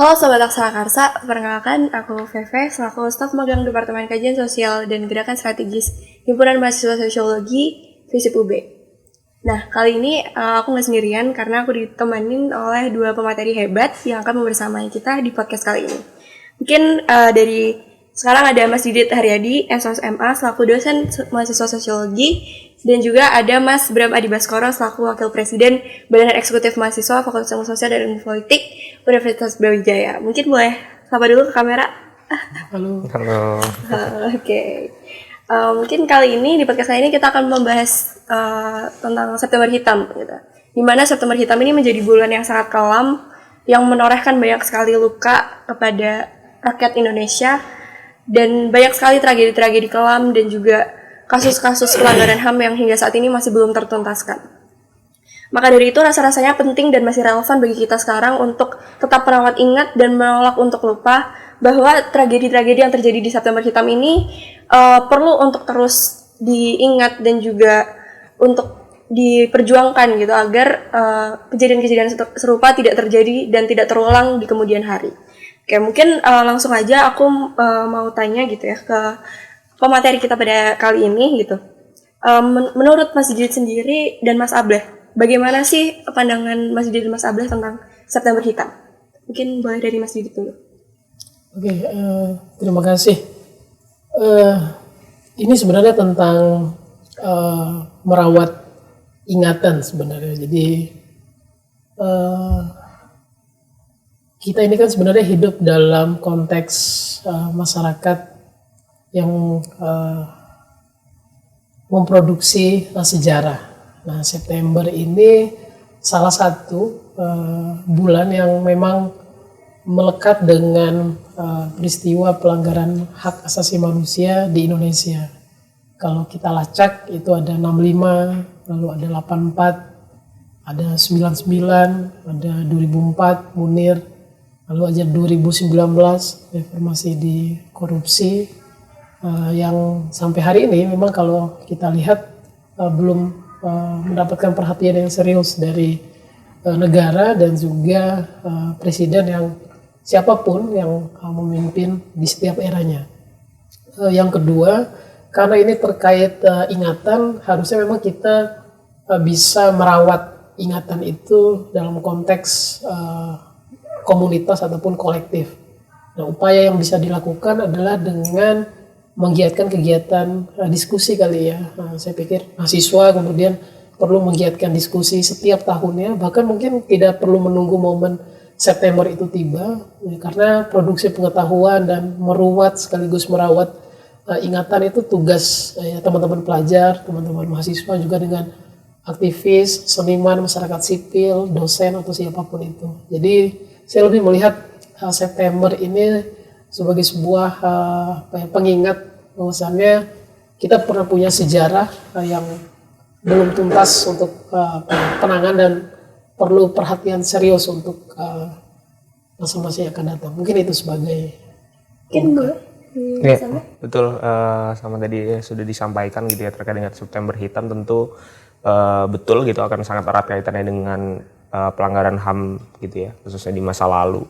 Halo Sobat Aksara Karsa, perkenalkan aku Feve selaku staf magang Departemen Kajian Sosial dan Gerakan Strategis Himpunan Mahasiswa Sosiologi FISIP UB. Nah, kali ini aku nggak sendirian karena aku ditemanin oleh dua pemateri hebat yang akan membersamai kita di podcast kali ini. Mungkin dari sekarang ada Mas Didit Haryadi, SOSMA selaku dosen mahasiswa sosiologi, dan juga ada Mas Bram Adi Baskoro selaku Wakil Presiden Badan Eksekutif Mahasiswa Fakultas Ilmu Sosial dan Ilmu Politik Universitas Brawijaya. Mungkin boleh sapa dulu ke kamera. Halo. Oke. Mungkin kali ini di podcast kali ini kita akan membahas tentang September Hitam gitu. Dimana September Hitam ini menjadi bulan yang sangat kelam yang menorehkan banyak sekali luka kepada rakyat Indonesia dan banyak sekali tragedi-tragedi kelam dan juga kasus-kasus pelanggaran HAM yang hingga saat ini masih belum tertuntaskan. Maka dari itu rasa-rasanya penting dan masih relevan bagi kita sekarang untuk tetap merawat ingat dan menolak untuk lupa bahwa tragedi-tragedi yang terjadi di September Hitam ini perlu untuk terus diingat dan juga untuk diperjuangkan gitu agar kejadian-kejadian serupa tidak terjadi dan tidak terulang di kemudian hari. Oke, mungkin langsung aja aku mau tanya gitu ya ke pemateri kita pada kali ini gitu. Menurut Mas Didit sendiri dan Mas Ableh, bagaimana sih pandangan Mas Didit dan Mas Ableh tentang September Hitam? Mungkin boleh dari Mas Didit dulu. Oke, terima kasih. Ini sebenarnya tentang merawat ingatan sebenarnya. Jadi kita ini kan sebenarnya hidup dalam konteks masyarakat yang memproduksi sejarah. Nah, September ini salah satu bulan yang memang melekat dengan peristiwa pelanggaran hak asasi manusia di Indonesia. Kalau kita lacak itu ada 65, lalu ada 84, ada 99, ada 2004 Munir, lalu ada 2019 reformasi di korupsi yang sampai hari ini memang kalau kita lihat belum mendapatkan perhatian yang serius dari negara dan juga presiden yang siapapun yang memimpin di setiap eranya. Yang kedua, karena ini terkait ingatan, harusnya memang kita bisa merawat ingatan itu dalam konteks komunitas ataupun kolektif. Nah, upaya yang bisa dilakukan adalah dengan menggiatkan kegiatan diskusi kali ya. Saya pikir mahasiswa kemudian perlu menggiatkan diskusi setiap tahunnya, bahkan mungkin tidak perlu menunggu momen September itu tiba, ya, karena produksi pengetahuan dan meruat sekaligus merawat ingatan itu tugas teman-teman pelajar, teman-teman mahasiswa juga dengan aktivis, seniman, masyarakat sipil, dosen atau siapapun itu. Jadi saya lebih melihat September ini sebagai sebuah pengingat bahwasannya kita pernah punya sejarah yang belum tuntas untuk penanganan dan perlu perhatian serius untuk masa-masa yang akan datang. Mungkin itu sebagai ya, betul, sama tadi sudah disampaikan gitu ya terkait dengan September Hitam, tentu betul gitu akan sangat erat kaitannya dengan pelanggaran HAM gitu ya, khususnya di masa lalu.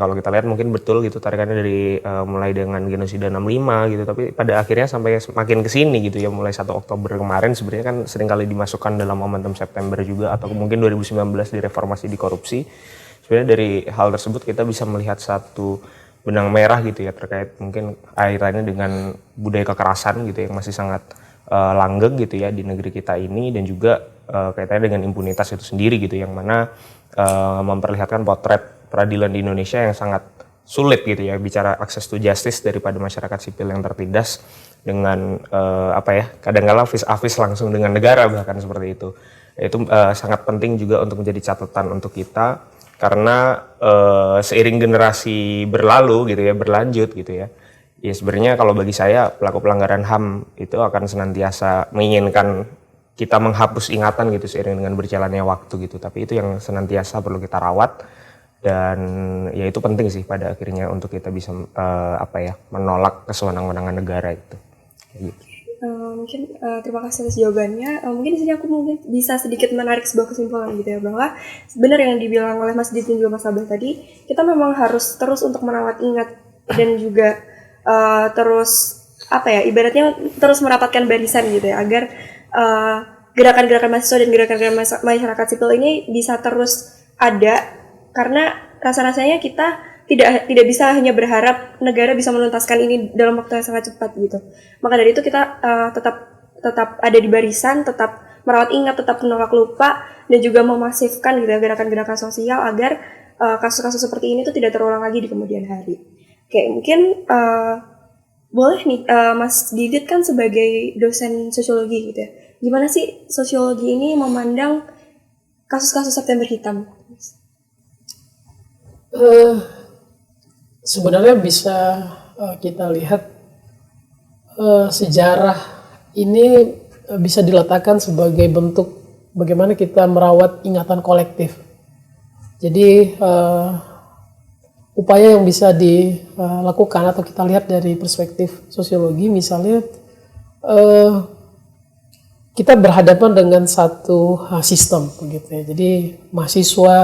Kalau kita lihat mungkin betul gitu tarikannya dari mulai dengan genosida 65 gitu, tapi pada akhirnya sampai semakin kesini gitu ya, mulai 1 Oktober kemarin sebenarnya kan seringkali dimasukkan dalam momentum September juga, atau mungkin 2019 di reformasi di korupsi. Sebenarnya dari hal tersebut kita bisa melihat satu benang merah gitu ya terkait mungkin kaitannya dengan budaya kekerasan gitu yang masih sangat langgeng gitu ya di negeri kita ini, dan juga kaitannya dengan impunitas itu sendiri gitu, yang mana memperlihatkan potret peradilan di Indonesia yang sangat sulit gitu ya, bicara akses to justice daripada masyarakat sipil yang tertindas dengan kadang-kala vis-a-vis langsung dengan negara bahkan seperti itu. Itu sangat penting juga untuk menjadi catatan untuk kita, karena seiring generasi berlalu gitu ya, berlanjut gitu ya. Ya sebenarnya kalau bagi saya pelaku pelanggaran HAM itu akan senantiasa menginginkan kita menghapus ingatan gitu seiring dengan berjalannya waktu gitu, tapi itu yang senantiasa perlu kita rawat, dan ya itu penting sih pada akhirnya untuk kita bisa menolak kesewenang-wenangan negara itu. Gitu. Terima kasih atas jawabannya. Mungkin di sini aku mungkin bisa sedikit menarik sebuah kesimpulan gitu ya, bahwa benar yang dibilang oleh Mas Didi dan juga Mas Abel tadi, kita memang harus terus untuk merawat ingat dan juga terus ibaratnya terus merapatkan barisan gitu ya, agar gerakan-gerakan mahasiswa dan gerakan-gerakan masyarakat sipil ini bisa terus ada, karena rasa-rasanya kita tidak bisa hanya berharap negara bisa menuntaskan ini dalam waktu yang sangat cepat gitu. Maka dari itu kita tetap ada di barisan, tetap merawat ingat, tetap menolak lupa, dan juga memasifkan gitu ya, gerakan-gerakan sosial agar kasus-kasus seperti ini tuh tidak terulang lagi di kemudian hari. Oke, mungkin boleh nih Mas Didit kan sebagai dosen sosiologi gitu ya. Gimana sih sosiologi ini memandang kasus-kasus September Hitam? Sebenarnya bisa kita lihat sejarah ini bisa diletakkan sebagai bentuk bagaimana kita merawat ingatan kolektif. Jadi upaya yang bisa dilakukan atau kita lihat dari perspektif sosiologi, misalnya kita berhadapan dengan satu sistem begitu ya. Jadi mahasiswa,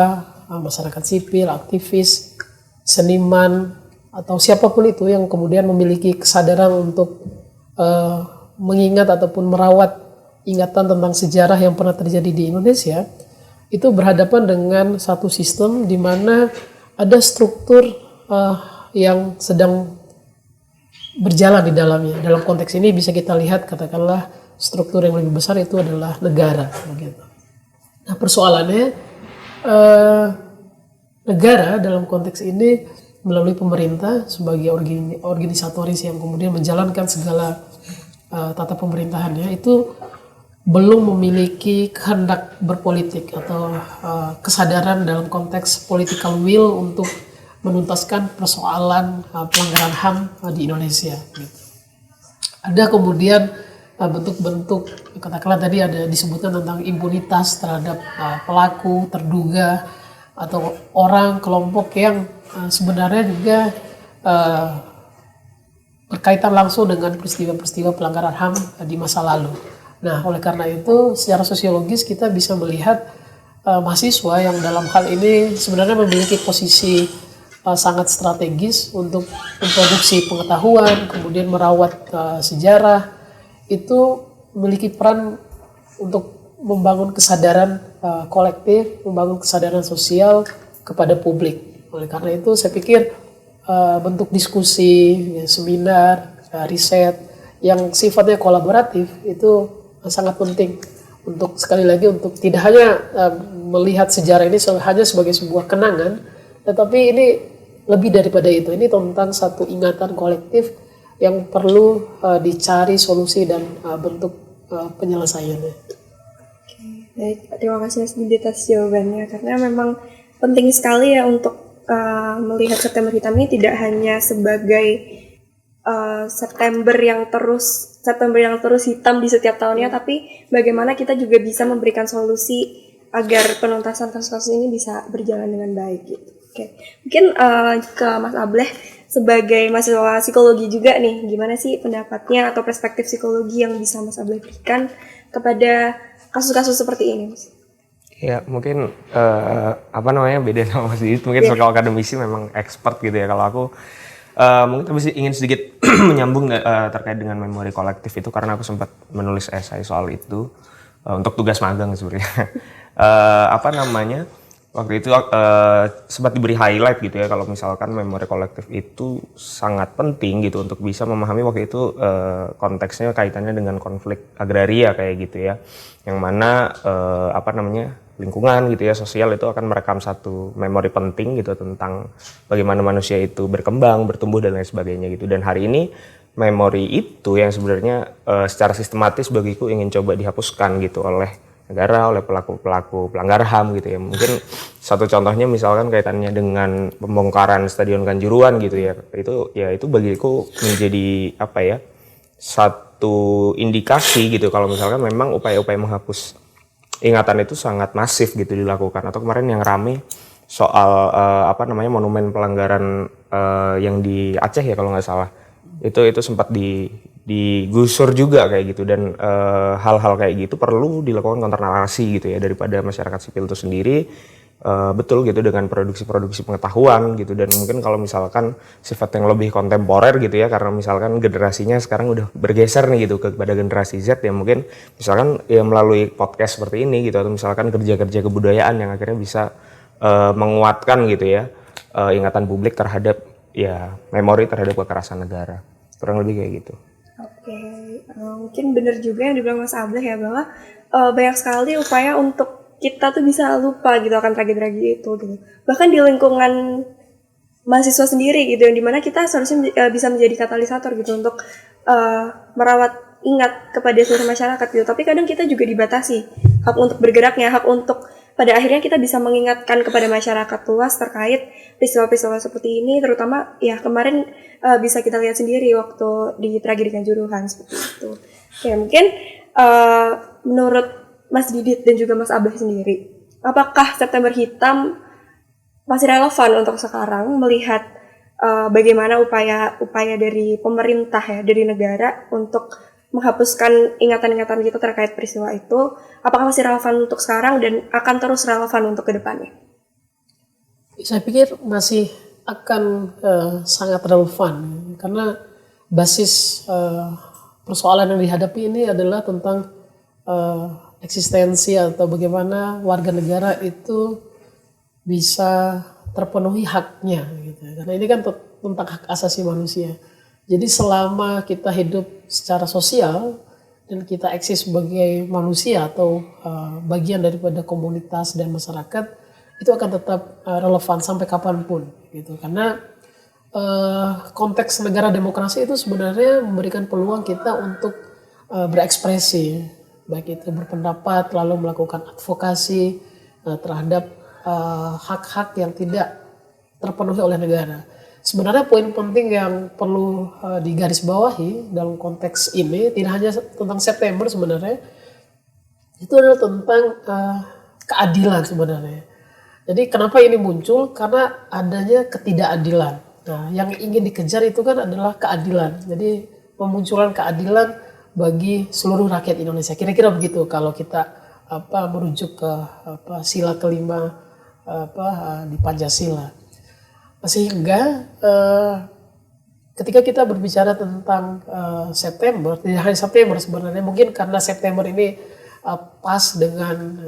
masyarakat sipil, aktivis, seniman, atau siapapun itu yang kemudian memiliki kesadaran untuk mengingat ataupun merawat ingatan tentang sejarah yang pernah terjadi di Indonesia, itu berhadapan dengan satu sistem di mana ada struktur yang sedang berjalan di dalamnya. Dalam konteks ini bisa kita lihat, katakanlah struktur yang lebih besar itu adalah negara, begitu. Nah, persoalannya negara dalam konteks ini melalui pemerintah sebagai organisatoris yang kemudian menjalankan segala tata pemerintahannya itu belum memiliki kehendak berpolitik atau kesadaran dalam konteks political will untuk menuntaskan persoalan pelanggaran HAM di Indonesia. Gitu. Ada kemudian bentuk-bentuk, katakanlah tadi ada disebutkan tentang impunitas terhadap pelaku, terduga, atau orang, kelompok yang sebenarnya juga berkaitan langsung dengan peristiwa-peristiwa pelanggaran HAM di masa lalu. Nah, oleh karena itu secara sosiologis kita bisa melihat mahasiswa yang dalam hal ini sebenarnya memiliki posisi sangat strategis untuk memproduksi pengetahuan, kemudian merawat sejarah, itu memiliki peran untuk membangun kesadaran kolektif, membangun kesadaran sosial kepada publik. Oleh karena itu saya pikir bentuk diskusi, seminar, riset yang sifatnya kolaboratif itu sangat penting untuk sekali lagi untuk tidak hanya melihat sejarah ini hanya sebagai sebuah kenangan, tetapi ini lebih daripada itu. Ini tentang satu ingatan kolektif yang perlu dicari solusi dan bentuk penyelesaiannya. Baik, terima kasih Mas Didi atas jawabannya, karena memang penting sekali ya untuk melihat September Hitam ini tidak hanya sebagai September yang terus hitam di setiap tahunnya, tapi bagaimana kita juga bisa memberikan solusi agar penuntasan kasus-kasus ini bisa berjalan dengan baik gitu. Oke, mungkin ke Mas Ableh sebagai mahasiswa psikologi juga nih, gimana sih pendapatnya atau perspektif psikologi yang bisa Mas Ableh berikan kepada kasus-kasus seperti ini, Mas? Ya mungkin beda sama Mas Didi. Mungkin soal akademisi memang expert gitu ya. Kalau aku mungkin tapi ingin sedikit menyambung terkait dengan memori kolektif itu, karena aku sempat menulis esai soal itu untuk tugas magang sebenarnya. Waktu itu sempat diberi highlight gitu ya, kalau misalkan memori kolektif itu sangat penting gitu untuk bisa memahami waktu itu konteksnya kaitannya dengan konflik agraria kayak gitu ya, yang mana lingkungan gitu ya, sosial itu akan merekam satu memori penting gitu tentang bagaimana manusia itu berkembang, bertumbuh dan lain sebagainya gitu. Dan hari ini memori itu yang sebenarnya secara sistematis bagiku ingin coba dihapuskan gitu oleh negara, oleh pelaku-pelaku pelanggar HAM gitu ya. Mungkin satu contohnya misalkan kaitannya dengan pembongkaran Stadion Kanjuruhan gitu ya. Itu bagiku menjadi satu indikasi gitu kalau misalkan memang upaya-upaya menghapus ingatan itu sangat masif gitu dilakukan. Atau kemarin yang rame soal monumen pelanggaran yang di Aceh ya kalau nggak salah. Itu sempat digusur juga kayak gitu, dan hal-hal kayak gitu perlu dilakukan kontra narasi gitu ya daripada masyarakat sipil itu sendiri. Betul gitu, dengan produksi-produksi pengetahuan gitu, dan mungkin kalau misalkan sifat yang lebih kontemporer gitu ya, karena misalkan generasinya sekarang udah bergeser nih gitu kepada generasi Z, ya mungkin misalkan ya melalui podcast seperti ini gitu, atau misalkan kerja-kerja kebudayaan yang akhirnya bisa menguatkan gitu ya ingatan publik terhadap ya memori terhadap kekerasan negara, kurang lebih kayak gitu. Oke, mungkin benar juga yang dibilang Mas Abdul ya, bahwa banyak sekali upaya untuk kita tuh bisa lupa gitu akan tragedi-tragedi itu gitu. Bahkan di lingkungan mahasiswa sendiri gitu, yang dimana kita seharusnya bisa menjadi katalisator gitu untuk merawat ingat kepada seluruh masyarakat gitu. Tapi kadang kita juga dibatasi hak untuk bergeraknya, hak untuk pada akhirnya kita bisa mengingatkan kepada masyarakat luas terkait peristiwa-peristiwa seperti ini, terutama ya kemarin bisa kita lihat sendiri waktu di tragedi Kanjuruhan seperti itu. Oke, mungkin menurut Mas Didit dan juga Mas Abah sendiri, apakah September Hitam masih relevan untuk sekarang melihat bagaimana upaya dari pemerintah ya, dari negara untuk menghapuskan ingatan-ingatan kita terkait peristiwa itu, apakah masih relevan untuk sekarang dan akan terus relevan untuk kedepannya? Saya pikir masih akan sangat relevan, karena basis persoalan yang dihadapi ini adalah tentang eksistensi atau bagaimana warga negara itu bisa terpenuhi haknya gitu. Karena ini kan tentang hak asasi manusia. Jadi selama kita hidup secara sosial dan kita eksis sebagai manusia atau bagian daripada komunitas dan masyarakat, itu akan tetap relevan sampai kapanpun gitu. Karena konteks negara demokrasi itu sebenarnya memberikan peluang kita untuk berekspresi, baik itu berpendapat lalu melakukan advokasi terhadap hak-hak yang tidak terpenuhi oleh negara. Sebenarnya poin penting yang perlu digarisbawahi dalam konteks ini tidak hanya tentang September sebenarnya, itu adalah tentang keadilan sebenarnya. Jadi kenapa ini muncul? Karena adanya ketidakadilan. Nah, yang ingin dikejar itu kan adalah keadilan. Jadi pemunculan keadilan bagi seluruh rakyat Indonesia. Kira-kira begitu kalau kita merujuk ke sila kelima di Pancasila. Sehingga ketika kita berbicara tentang September, tidak hanya September sebenarnya, mungkin karena September ini pas dengan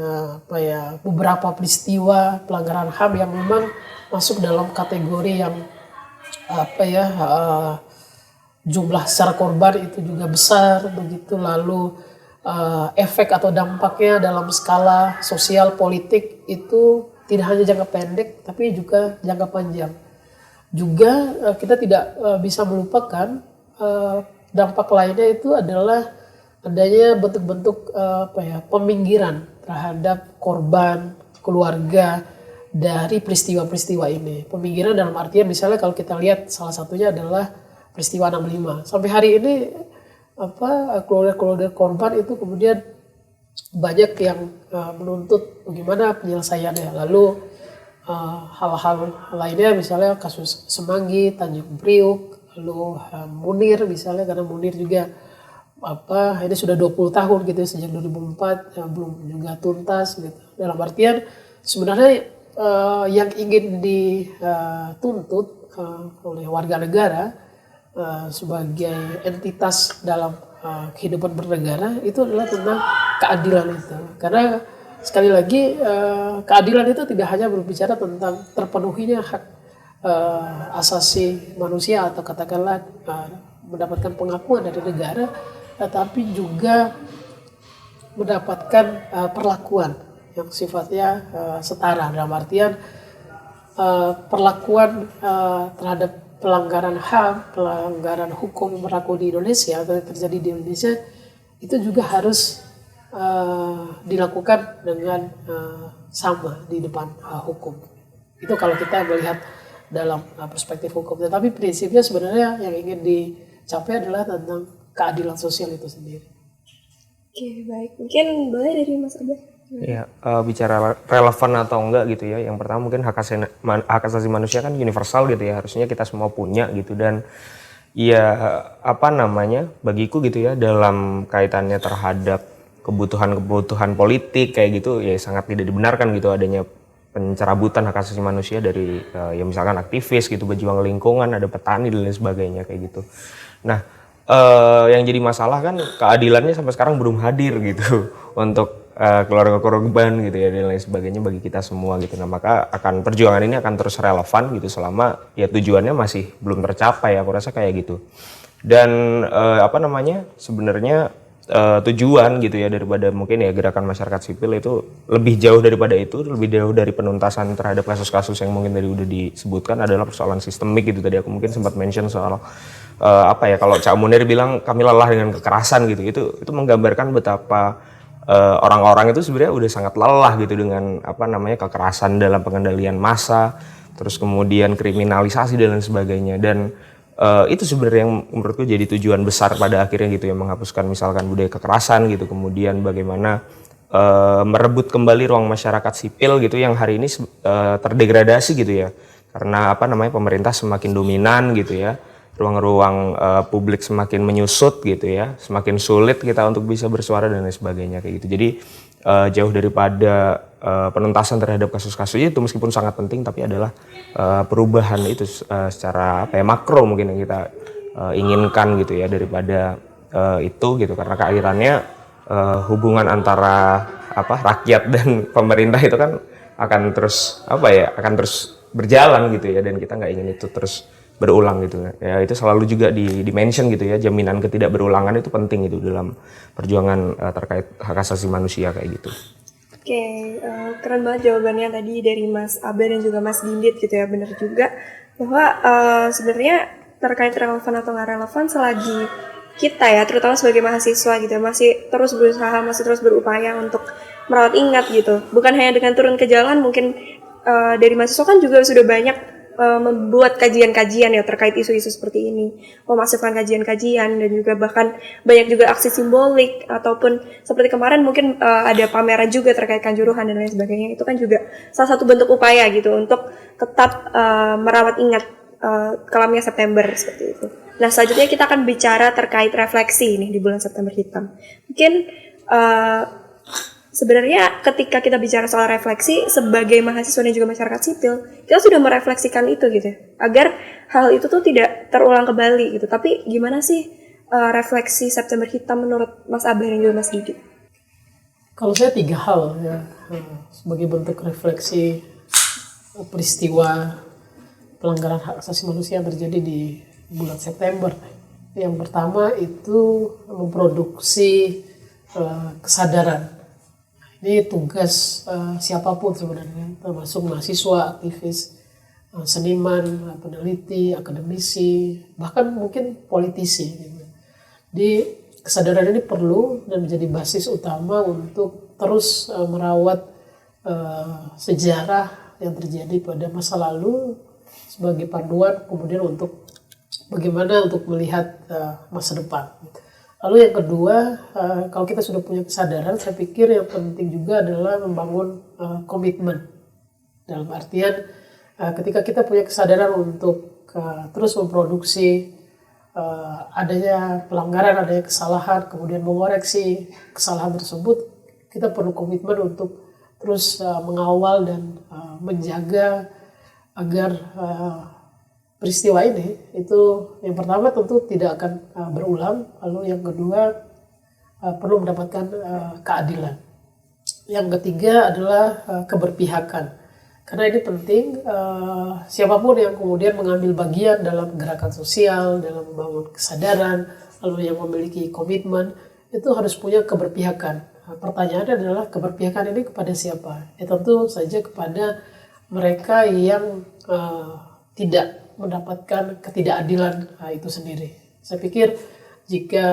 beberapa peristiwa pelanggaran HAM yang memang masuk dalam kategori yang jumlah secara korban itu juga besar begitu, lalu efek atau dampaknya dalam skala sosial politik itu tidak hanya jangka pendek tapi juga jangka panjang. Juga kita tidak bisa melupakan dampak lainnya itu adalah adanya bentuk-bentuk peminggiran terhadap korban, keluarga dari peristiwa-peristiwa ini. Peminggiran dalam artian misalnya kalau kita lihat salah satunya adalah peristiwa 65. Sampai hari ini keluarga-keluarga korban itu kemudian banyak yang menuntut bagaimana penyelesaiannya. Lalu hal-hal lainnya misalnya kasus Semanggi, Tanjung Priuk, lalu Munir misalnya, karena Munir juga ini sudah 20 tahun gitu sejak 2004 belum juga tuntas gitu. Dalam artian sebenarnya yang ingin dituntut oleh warga negara sebagai entitas dalam kehidupan bernegara itu adalah tentang keadilan itu. Karena sekali lagi keadilan itu tidak hanya berbicara tentang terpenuhinya hak asasi manusia atau katakanlah mendapatkan pengakuan dari negara, tetapi juga mendapatkan perlakuan yang sifatnya setara, dalam artian perlakuan terhadap pelanggaran HAM, pelanggaran hukum yang berlaku di Indonesia atau yang terjadi di Indonesia itu juga harus dilakukan dengan sama di depan hukum. Itu kalau kita melihat dalam perspektif hukum. Tetapi prinsipnya sebenarnya yang ingin dicapai adalah tentang keadilan sosial itu sendiri. Oke, baik. Mungkin boleh dari Mas Abah. Ya, bicara relevan atau enggak gitu ya. Yang pertama mungkin hak asasi manusia kan universal gitu ya. Harusnya kita semua punya gitu, dan ya apa namanya bagiku gitu ya, dalam kaitannya terhadap kebutuhan politik kayak gitu ya sangat tidak dibenarkan gitu adanya pencerabutan hak asasi manusia dari ya misalkan aktivis gitu, pejuang lingkungan, ada petani dan lain sebagainya kayak gitu. Nah, yang jadi masalah kan keadilannya sampai sekarang belum hadir gitu untuk keluarga korban gitu ya dan lain sebagainya bagi kita semua gitu. Nah, maka perjuangan ini akan terus relevan gitu selama ya tujuannya masih belum tercapai, aku rasa kayak gitu. Dan apa namanya sebenarnya tujuan gitu ya daripada mungkin ya gerakan masyarakat sipil itu lebih jauh daripada itu, lebih jauh dari penuntasan terhadap kasus-kasus yang mungkin tadi udah disebutkan adalah persoalan sistemik gitu. Tadi aku mungkin sempat mention soal apa ya, kalau Cak Munir bilang kami lelah dengan kekerasan gitu, itu menggambarkan betapa orang-orang itu sebenarnya udah sangat lelah gitu dengan apa namanya kekerasan dalam pengendalian massa, terus kemudian kriminalisasi dan lain sebagainya. Dan itu sebenarnya yang menurutku jadi tujuan besar pada akhirnya gitu ya, menghapuskan misalkan budaya kekerasan gitu, kemudian bagaimana merebut kembali ruang masyarakat sipil gitu yang hari ini terdegradasi gitu ya, karena apa namanya pemerintah semakin dominan gitu ya, ruang-ruang publik semakin menyusut gitu ya, semakin sulit kita untuk bisa bersuara dan lain sebagainya kayak gitu. Jadi jauh daripada penuntasan terhadap kasus-kasus itu meskipun sangat penting, tapi adalah perubahan itu secara apa ya makro mungkin yang kita inginkan gitu ya, daripada itu gitu, karena keakhirannya hubungan antara apa rakyat dan pemerintah itu kan akan terus apa ya, akan terus berjalan gitu ya, dan kita nggak ingin itu terus berulang gitu ya. Itu selalu juga di mention gitu ya, jaminan ketidakberulangan itu penting gitu dalam perjuangan terkait hak asasi manusia kayak gitu. Oke, keren banget jawabannya tadi dari Mas Abe dan juga Mas Dindit gitu ya, benar juga bahwa sebenarnya terkait relevan atau nggak relevan selagi kita ya, terutama sebagai mahasiswa gitu ya, masih terus berusaha, masih terus berupaya untuk merawat ingat gitu. Bukan hanya dengan turun ke jalan, mungkin dari mahasiswa kan juga sudah banyak membuat kajian-kajian ya terkait isu-isu seperti ini, memasifkan kajian-kajian dan juga bahkan banyak juga aksi simbolik ataupun seperti kemarin mungkin ada pameran juga terkait Kanjuruhan dan lain sebagainya. Itu kan juga salah satu bentuk upaya gitu untuk tetap merawat ingat kelamnya September seperti itu. Nah, selanjutnya kita akan bicara terkait refleksi nih di bulan September Hitam. Mungkin sebenarnya ketika kita bicara soal refleksi sebagai mahasiswa dan juga masyarakat sipil, kita sudah merefleksikan itu gitu, agar hal itu tuh tidak terulang kembali gitu. Tapi gimana sih refleksi September Hitam menurut Mas Abah dan juga Mas Didi? Kalau saya 3 hal ya sebagai bentuk refleksi peristiwa pelanggaran hak asasi manusia yang terjadi di bulan September. Yang pertama itu memproduksi kesadaran. Ini tugas siapapun sebenarnya, termasuk mahasiswa, aktivis, seniman, peneliti, akademisi, bahkan mungkin politisi. Gitu. Di kesadaran ini perlu dan menjadi basis utama untuk terus merawat sejarah yang terjadi pada masa lalu sebagai panduan kemudian untuk bagaimana untuk melihat masa depan. Lalu yang kedua, kalau kita sudah punya kesadaran, saya pikir yang penting juga adalah membangun komitmen. Dalam artian, ketika kita punya kesadaran untuk terus memproduksi adanya pelanggaran, adanya kesalahan, kemudian mengoreksi kesalahan tersebut, kita perlu komitmen untuk terus mengawal dan menjaga agar peristiwa ini itu yang pertama tentu tidak akan berulang, lalu yang kedua perlu mendapatkan keadilan. Yang ketiga adalah keberpihakan, karena ini penting siapapun yang kemudian mengambil bagian dalam gerakan sosial, dalam membangun kesadaran, lalu yang memiliki komitmen itu harus punya keberpihakan. Pertanyaannya adalah keberpihakan ini kepada siapa? Ya tentu saja kepada mereka yang tidak mendapatkan ketidakadilan itu sendiri. Saya pikir jika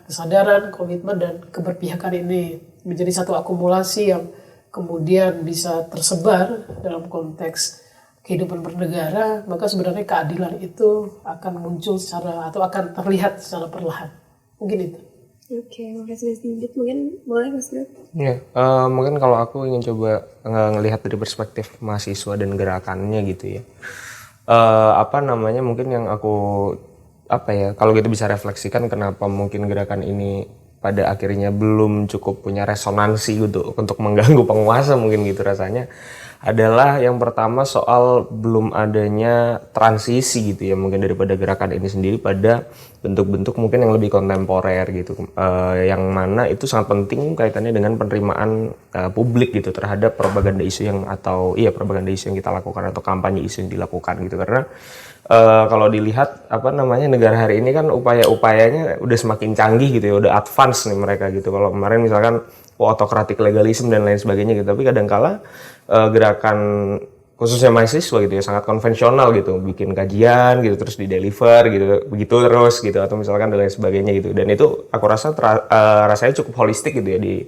kesadaran, komitmen, dan keberpihakan ini menjadi satu akumulasi yang kemudian bisa tersebar dalam konteks kehidupan bernegara, maka sebenarnya keadilan itu akan muncul secara atau akan terlihat secara perlahan. Mungkin itu. Oke, makasih Mas Didit. Mungkin boleh Mas Didit? Ya, mungkin kalau aku ingin coba ngelihat dari perspektif mahasiswa dan gerakannya gitu ya. Apa namanya mungkin yang aku apa ya, kalau kita bisa refleksikan kenapa mungkin gerakan ini pada akhirnya belum cukup punya resonansi gitu untuk mengganggu penguasa mungkin gitu rasanya, adalah yang pertama soal belum adanya transisi gitu ya mungkin daripada gerakan ini sendiri pada bentuk-bentuk mungkin yang lebih kontemporer gitu, yang mana itu sangat penting kaitannya dengan penerimaan publik gitu terhadap propaganda isu yang propaganda isu yang kita lakukan atau kampanye isu yang dilakukan gitu. Karena kalau dilihat negara hari ini kan upaya-upayanya udah semakin canggih gitu ya, udah advance nih mereka gitu. Kalau kemarin misalkan autokratik legalisme dan lain sebagainya gitu, tapi kadangkala gerakan khususnya mahasiswa gitu ya sangat konvensional gitu, bikin kajian gitu terus di deliver gitu, begitu terus gitu, atau misalkan dan lain sebagainya gitu. Dan itu aku rasa rasanya cukup holistik gitu ya di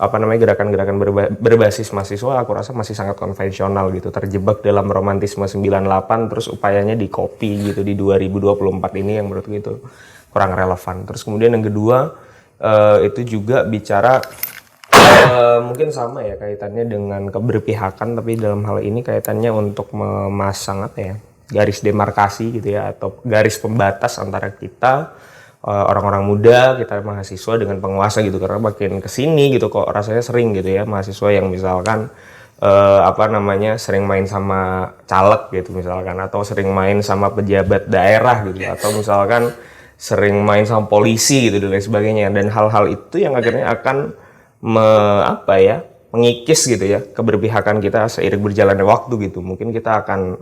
gerakan-gerakan berbasis mahasiswa. Aku rasa masih sangat konvensional gitu, terjebak dalam romantisme 98 terus upayanya di copy gitu di 2024 ini yang menurutku itu kurang relevan. Terus kemudian yang kedua itu juga bicara mungkin sama ya kaitannya dengan keberpihakan, tapi dalam hal ini kaitannya untuk memasang garis demarkasi gitu ya, atau garis pembatas antara kita orang-orang muda, kita mahasiswa dengan penguasa gitu. Karena makin kesini gitu kok rasanya sering gitu ya mahasiswa yang misalkan sering main sama caleg gitu misalkan, atau sering main sama pejabat daerah gitu, atau misalkan sering main sama polisi gitu dan lain sebagainya. Dan hal-hal itu yang akhirnya akan mengikis gitu ya keberpihakan kita seiring berjalannya waktu gitu. Mungkin kita akan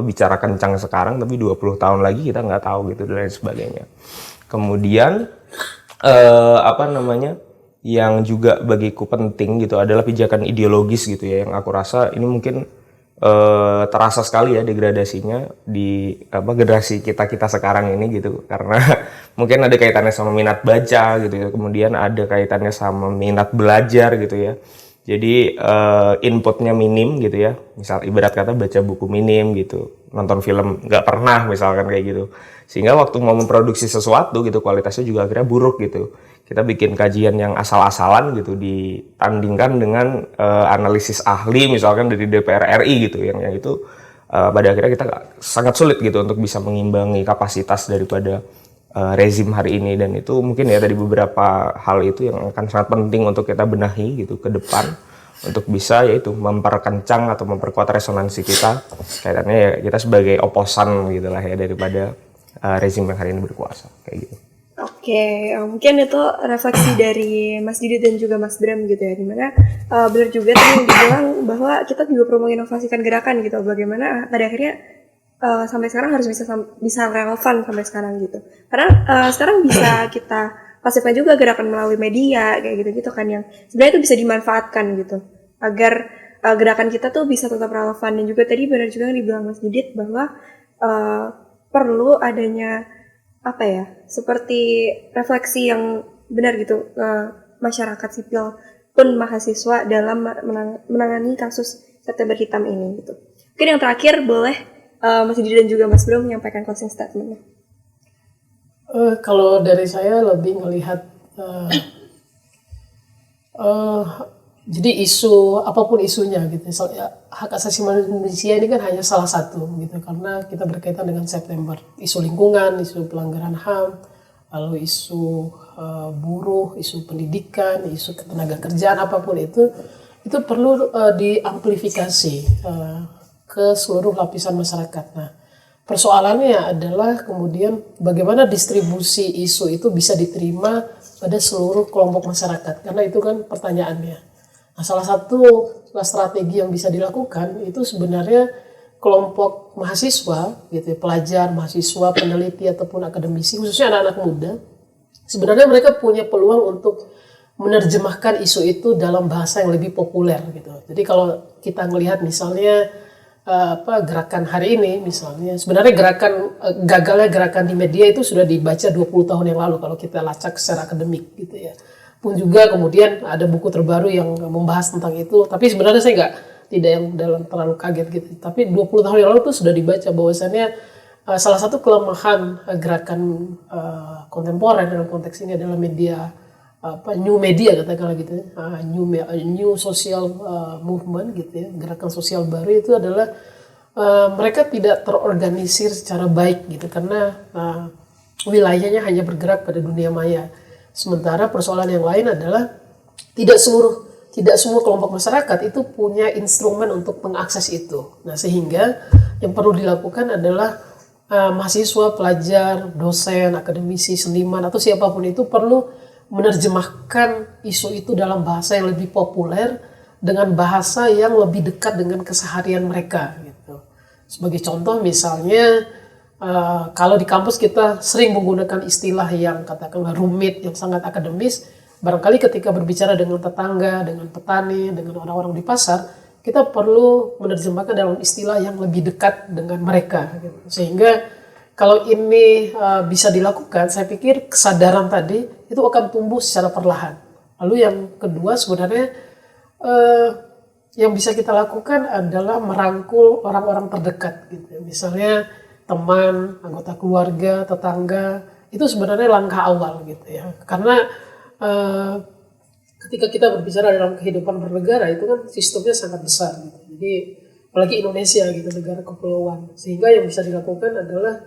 bicara kencang sekarang, tapi 20 tahun lagi kita nggak tahu gitu dan lain sebagainya. Kemudian yang juga bagiku penting gitu adalah pijakan ideologis gitu ya, yang aku rasa ini mungkin terasa sekali ya degradasinya di generasi kita sekarang ini gitu. Karena mungkin ada kaitannya sama minat baca gitu ya, kemudian ada kaitannya sama minat belajar gitu ya. Jadi inputnya minim gitu ya, misal ibarat kata baca buku minim gitu, nonton film nggak pernah misalkan kayak gitu, sehingga waktu mau memproduksi sesuatu gitu kualitasnya juga akhirnya buruk gitu. Kita bikin kajian yang asal-asalan gitu ditandingkan dengan analisis ahli misalkan dari DPR RI gitu, yang itu pada akhirnya kita sangat sulit gitu untuk bisa mengimbangi kapasitas daripada rezim hari ini. Dan itu mungkin ya tadi beberapa hal itu yang akan sangat penting untuk kita benahi gitu ke depan, untuk bisa yaitu memperkencang atau memperkuat resonansi kita kaitannya ya kita sebagai oposan gitulah ya daripada rezim yang hari ini berkuasa kayak gitu. Oke, mungkin itu refleksi dari Mas Didi dan juga Mas Bram gitu ya, dimana benar juga tadi yang dibilang bahwa kita juga perlu menginovasikan gerakan gitu, bagaimana pada akhirnya sampai sekarang harus bisa relevan sampai sekarang gitu. Karena sekarang bisa kita pasifkan juga gerakan melalui media kayak gitu-gitu kan, yang sebenarnya itu bisa dimanfaatkan gitu agar gerakan kita tuh bisa tetap relevan. Dan juga tadi benar juga yang dibilang Mas Didit bahwa perlu adanya seperti refleksi yang benar gitu masyarakat sipil pun mahasiswa dalam menangani kasus September Hitam ini gitu. Mungkin yang terakhir boleh Mas Didi dan juga Mas Bro menyampaikan closing statement-nya. Kalau dari saya lebih melihat jadi isu apapun isunya gitu, hak asasi manusia ini kan hanya salah satu gitu, karena kita berkaitan dengan September, isu lingkungan, isu pelanggaran HAM, lalu isu buruh, isu pendidikan, isu ketenaga kerjaan, apapun itu perlu diamplifikasi ke seluruh lapisan masyarakat. Nah, persoalannya adalah kemudian bagaimana distribusi isu itu bisa diterima pada seluruh kelompok masyarakat, karena itu kan pertanyaannya. Nah, salah satu strategi yang bisa dilakukan itu sebenarnya kelompok mahasiswa gitu ya, pelajar, mahasiswa, peneliti ataupun akademisi, khususnya anak-anak muda, sebenarnya mereka punya peluang untuk menerjemahkan isu itu dalam bahasa yang lebih populer gitu. Jadi kalau kita melihat misalnya gerakan hari ini misalnya, sebenarnya gagalnya gerakan di media itu sudah dibaca 20 tahun yang lalu kalau kita lacak secara akademik gitu ya. Pun juga kemudian ada buku terbaru yang membahas tentang itu, tapi sebenarnya saya tidak yang terlalu kaget gitu. Tapi 20 tahun yang lalu itu sudah dibaca bahwasannya salah satu kelemahan gerakan kontemporer dalam konteks ini adalah media new media katakanlah gitu ya, new social movement gitu ya, gerakan sosial baru itu adalah mereka tidak terorganisir secara baik gitu, karena wilayahnya hanya bergerak pada dunia maya. Sementara persoalan yang lain adalah tidak semua kelompok masyarakat itu punya instrumen untuk mengakses itu. Nah, sehingga yang perlu dilakukan adalah mahasiswa, pelajar, dosen, akademisi, seniman atau siapapun itu perlu menerjemahkan isu itu dalam bahasa yang lebih populer dengan bahasa yang lebih dekat dengan keseharian mereka gitu. Sebagai contoh misalnya kalau di kampus kita sering menggunakan istilah yang katakanlah rumit, yang sangat akademis, barangkali ketika berbicara dengan tetangga, dengan petani, dengan orang-orang di pasar, kita perlu menerjemahkan dalam istilah yang lebih dekat dengan mereka. Gitu. Sehingga kalau ini bisa dilakukan, saya pikir kesadaran tadi itu akan tumbuh secara perlahan. Lalu yang kedua sebenarnya yang bisa kita lakukan adalah merangkul orang-orang terdekat. Gitu. Misalnya teman, anggota keluarga, tetangga, itu sebenarnya langkah awal gitu ya. Karena ketika kita berbicara dalam kehidupan bernegara itu kan sistemnya sangat besar gitu. Jadi apalagi Indonesia gitu, negara kepulauan. Sehingga yang bisa dilakukan adalah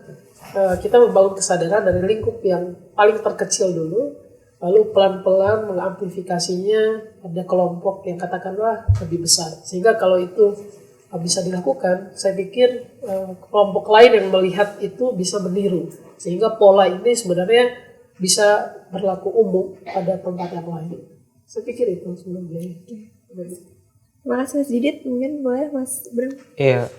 kita membangun kesadaran dari lingkup yang paling terkecil dulu, lalu pelan-pelan mengamplifikasinya pada kelompok yang katakanlah lebih besar. Sehingga kalau itu bisa dilakukan, saya pikir kelompok lain yang melihat itu bisa meniru. Sehingga pola ini sebenarnya bisa berlaku umum pada tempat yang lain. Saya pikir itu sebenarnya. Terima kasih Mas Didit, mungkin boleh Mas Bram. Iya,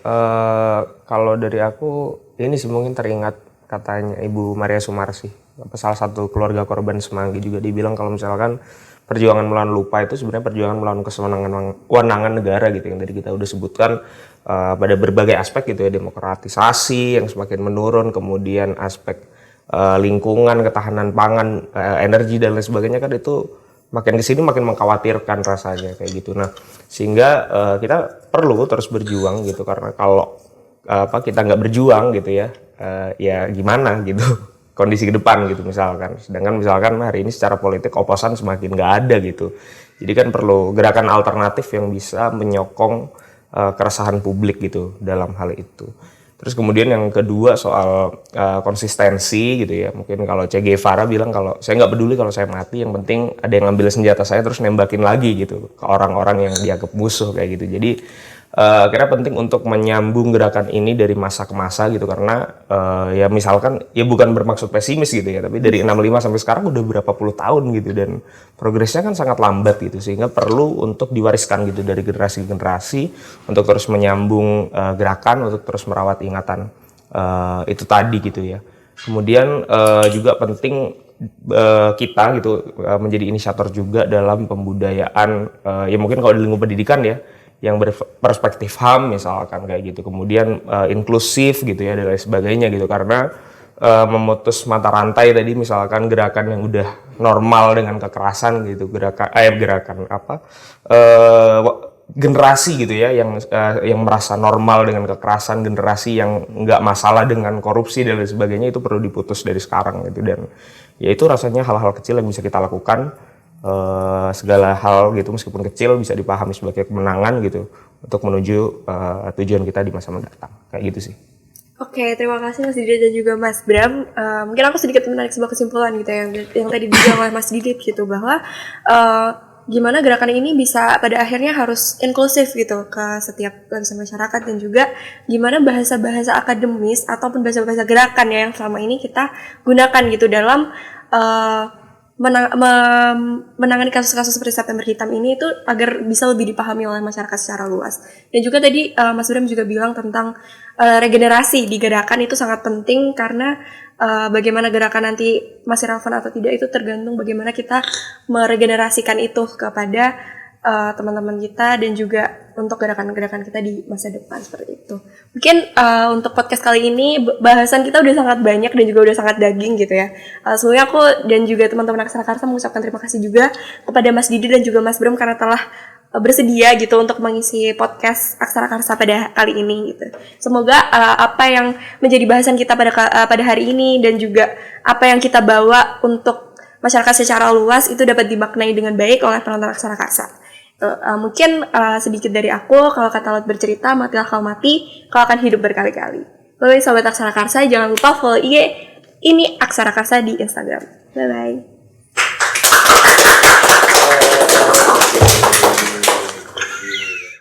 kalau dari aku ini sih mungkin teringat katanya Ibu Maria Sumarsi, salah satu keluarga korban Semanggi juga dibilang kalau misalkan perjuangan melawan lupa itu sebenarnya perjuangan melawan kewenangan negara gitu yang tadi kita udah sebutkan pada berbagai aspek gitu ya, demokratisasi yang semakin menurun, kemudian aspek lingkungan, ketahanan pangan, energi dan lain sebagainya kan itu makin kesini makin mengkhawatirkan rasanya kayak gitu. Nah sehingga kita perlu terus berjuang gitu, karena kalau kita nggak berjuang gitu ya, ya gimana gitu kondisi ke depan gitu misalkan. Sedangkan misalkan hari ini secara politik oposan semakin nggak ada gitu. Jadi kan perlu gerakan alternatif yang bisa menyokong keresahan publik gitu dalam hal itu. Terus kemudian yang kedua soal konsistensi gitu ya. Mungkin kalau Che Guevara bilang kalau saya nggak peduli kalau saya mati, yang penting ada yang ngambil senjata saya terus nembakin lagi gitu ke orang-orang yang dianggap musuh kayak gitu. Jadi kira penting untuk menyambung gerakan ini dari masa ke masa gitu, karena ya misalkan ya bukan bermaksud pesimis gitu ya, tapi dari 65 sampai sekarang udah berapa puluh tahun gitu dan progresnya kan sangat lambat gitu, sehingga perlu untuk diwariskan gitu dari generasi ke generasi untuk terus menyambung gerakan, untuk terus merawat ingatan itu tadi gitu ya. Kemudian juga penting kita gitu menjadi inisiator juga dalam pembudayaan ya mungkin kalau di lingkup pendidikan ya, yang berperspektif HAM misalkan kayak gitu, kemudian inklusif gitu ya dan lain sebagainya gitu, karena memutus mata rantai tadi misalkan gerakan yang udah normal dengan kekerasan gitu, generasi gitu ya yang merasa normal dengan kekerasan, generasi yang nggak masalah dengan korupsi dan lain sebagainya, itu perlu diputus dari sekarang gitu. Dan ya itu rasanya hal-hal kecil yang bisa kita lakukan, segala hal gitu meskipun kecil bisa dipahami sebagai kemenangan gitu untuk menuju tujuan kita di masa mendatang kayak gitu sih. Oke, terima kasih Mas Didit dan juga Mas Bram. Mungkin aku sedikit menarik sebuah kesimpulan gitu ya, yang tadi dibilang oleh Mas Didit gitu, bahwa gimana gerakan ini bisa pada akhirnya harus inklusif gitu ke setiap lapisan masyarakat, dan juga gimana bahasa-bahasa akademis ataupun bahasa-bahasa gerakan ya yang selama ini kita gunakan gitu dalam menangani kasus-kasus seperti September Hitam ini itu agar bisa lebih dipahami oleh masyarakat secara luas. Dan juga tadi Mas Bram juga bilang tentang regenerasi di gerakan itu sangat penting, karena bagaimana gerakan nanti masih relevan atau tidak itu tergantung bagaimana kita meregenerasikan itu kepada teman-teman kita dan juga untuk gerakan-gerakan kita di masa depan seperti itu. Mungkin untuk podcast kali ini bahasan kita udah sangat banyak dan juga udah sangat daging gitu ya. Sebelumnya aku dan juga teman-teman Aksara Karsa mengucapkan terima kasih juga kepada Mas Didi dan juga Mas Bram karena telah bersedia gitu untuk mengisi podcast Aksara Karsa pada kali ini gitu. Semoga apa yang menjadi bahasan kita pada hari ini dan juga apa yang kita bawa untuk masyarakat secara luas itu dapat dimaknai dengan baik oleh penonton Aksara Karsa. Mungkin sedikit dari aku, kalau kata Laut bercerita, matilah kau mati, kau akan hidup berkali-kali. Lalu sobat Aksara Karsa, jangan lupa follow IG Ini Aksara Karsa di Instagram. Bye bye.